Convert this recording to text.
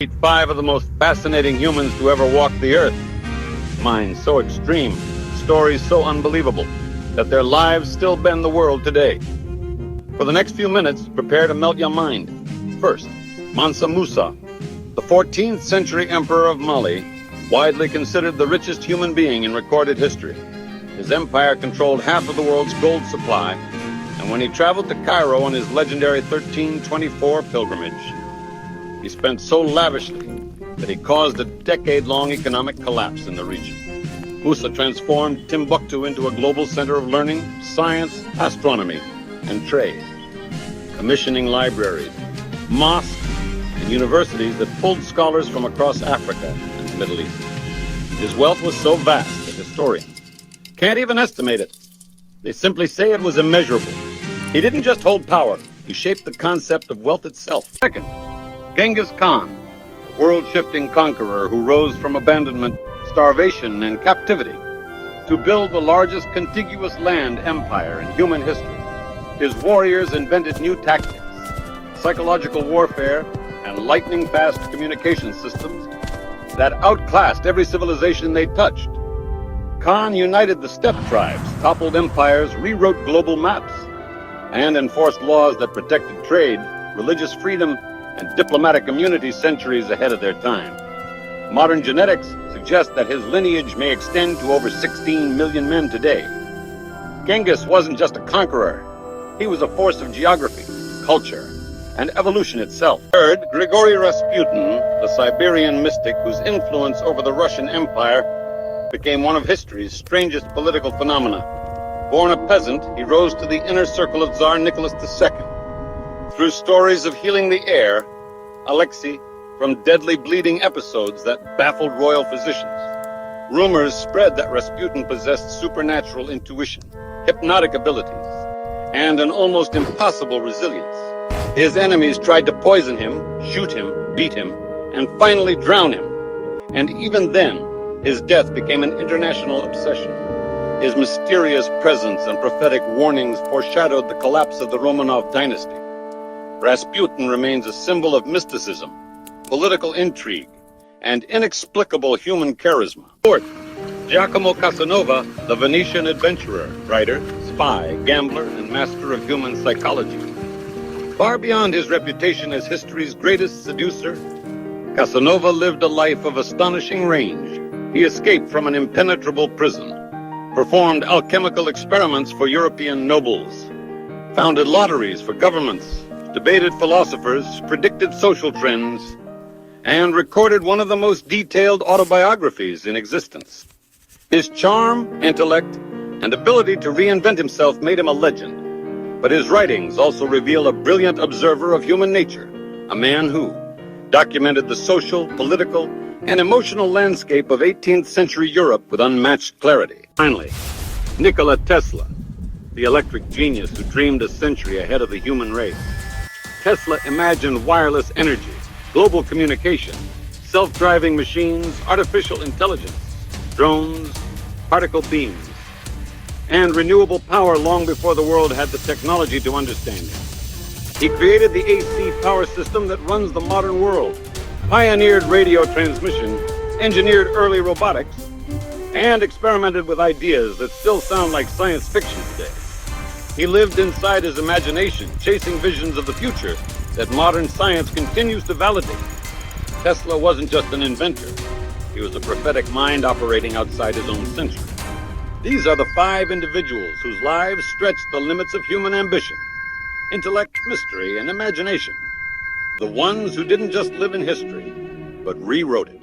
Meet five of the most fascinating humans to ever walk the earth. Minds so extreme, stories so unbelievable, that their lives still bend the world today. For the next few minutes, prepare to melt your mind. First, Mansa Musa, the 14th century emperor of Mali, widely considered the richest human being in recorded history. His empire controlled half of the world's gold supply, and when he traveled to Cairo on his legendary 1324 pilgrimage, he spent so lavishly that he caused a decade-long economic collapse in the region. Musa transformed Timbuktu into a global center of learning, science, astronomy, and trade, commissioning libraries, mosques, and universities that pulled scholars from across Africa and the Middle East. His wealth was so vast that historians can't even estimate it. They simply say it was immeasurable. He didn't just hold power, he shaped the concept of wealth itself. Second, Genghis Khan, a world-shifting conqueror who rose from abandonment, starvation, and captivity to build the largest contiguous land empire in human history. His warriors invented new tactics, psychological warfare, and lightning-fast communication systems that outclassed every civilization they touched. Khan united the steppe tribes, toppled empires, rewrote global maps, and enforced laws that protected trade, religious freedom, and diplomatic immunity centuries ahead of their time. Modern genetics suggest that his lineage may extend to over 16 million men today. Genghis wasn't just a conqueror. He was a force of geography, culture, and evolution itself. Third, Grigory Rasputin, the Siberian mystic whose influence over the Russian Empire became one of history's strangest political phenomena. Born a peasant, he rose to the inner circle of Tsar Nicholas II. Through stories of healing the air, Alexei, from deadly bleeding episodes that baffled royal physicians. Rumors spread that Rasputin possessed supernatural intuition, hypnotic abilities, and an almost impossible resilience. His enemies tried to poison him, shoot him, beat him, and finally drown him. And even then, his death became an international obsession. His mysterious presence and prophetic warnings foreshadowed the collapse of the Romanov dynasty. Rasputin remains a symbol of mysticism, political intrigue, and inexplicable human charisma. Fourth, Giacomo Casanova, the Venetian adventurer, writer, spy, gambler, and master of human psychology. Far beyond his reputation as history's greatest seducer, Casanova lived a life of astonishing range. He escaped from an impenetrable prison, performed alchemical experiments for European nobles, founded lotteries for governments, debated philosophers, predicted social trends, and recorded one of the most detailed autobiographies in existence. His charm, intellect, and ability to reinvent himself made him a legend. But his writings also reveal a brilliant observer of human nature, a man who documented the social, political, and emotional landscape of 18th century Europe with unmatched clarity. Finally, Nikola Tesla, the electric genius who dreamed a century ahead of the human race. Tesla imagined wireless energy, global communication, self-driving machines, artificial intelligence, drones, particle beams, and renewable power long before the world had the technology to understand it. He created the AC power system that runs the modern world, pioneered radio transmission, engineered early robotics, and experimented with ideas that still sound like science fiction today. He lived inside his imagination, chasing visions of the future that modern science continues to validate. Tesla wasn't just an inventor. He was a prophetic mind operating outside his own century. These are the five individuals whose lives stretched the limits of human ambition, intellect, mystery, and imagination. The ones who didn't just live in history, but rewrote it.